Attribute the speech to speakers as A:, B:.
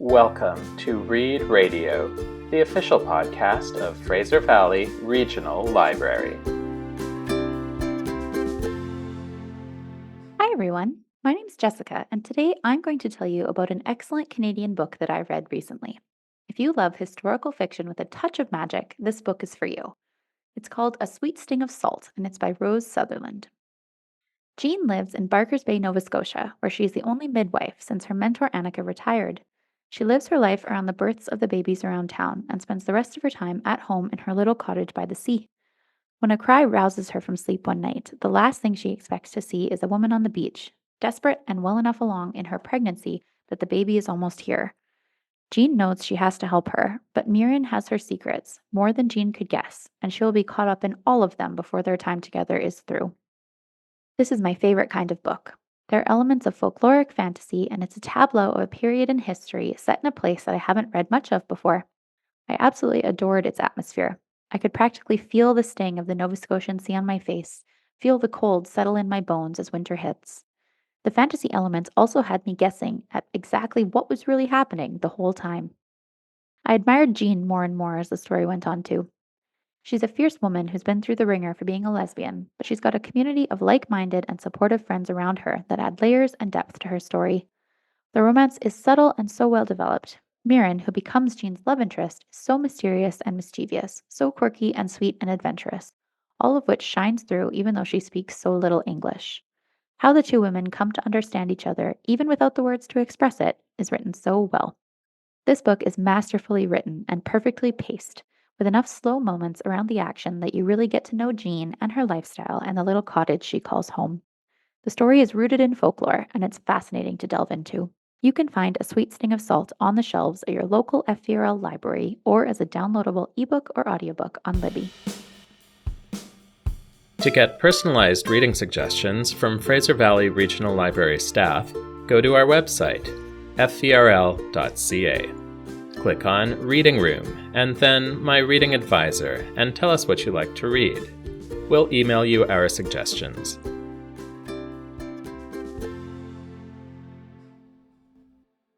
A: Welcome to Read Radio, the official podcast of Fraser Valley Regional Library.
B: Hi everyone, my name's Jessica, and today I'm going to tell you about an excellent Canadian book that I read recently. If you love historical fiction with a touch of magic, this book is for you. It's called A Sweet Sting of Salt, and it's by Rose Sutherland. Jean lives in Barkers Bay, Nova Scotia, where she is the only midwife since her mentor Annika retired. She lives her life around the births of the babies around town and spends the rest of her time at home in her little cottage by the sea. When a cry rouses her from sleep one night, the last thing she expects to see is a woman on the beach, desperate and well enough along in her pregnancy that the baby is almost here. Jean knows she has to help her, but Miriam has her secrets, more than Jean could guess, and she will be caught up in all of them before their time together is through. This is my favorite kind of book. There are elements of folkloric fantasy, and it's a tableau of a period in history set in a place that I haven't read much of before. I absolutely adored its atmosphere. I could practically feel the sting of the Nova Scotian sea on my face, feel the cold settle in my bones as winter hits. The fantasy elements also had me guessing at exactly what was really happening the whole time. I admired Jean more and more as the story went on too. She's a fierce woman who's been through the ringer for being a lesbian, but she's got a community of like-minded and supportive friends around her that add layers and depth to her story. The romance is subtle and so well developed. Mirren, who becomes Jean's love interest, is so mysterious and mischievous, so quirky and sweet and adventurous, all of which shines through even though she speaks so little English. How the two women come to understand each other, even without the words to express it, is written so well. This book is masterfully written and perfectly paced, with enough slow moments around the action that you really get to know Jean and her lifestyle and the little cottage she calls home. The story is rooted in folklore, and it's fascinating to delve into. You can find A Sweet Sting of Salt on the shelves at your local FVRL library or as a downloadable ebook or audiobook on Libby.
A: To get personalized reading suggestions from Fraser Valley Regional Library staff, go to our website, fvrl.ca. Click on Reading Room, and then My Reading Advisor, and tell us what you like to read. We'll email you our suggestions.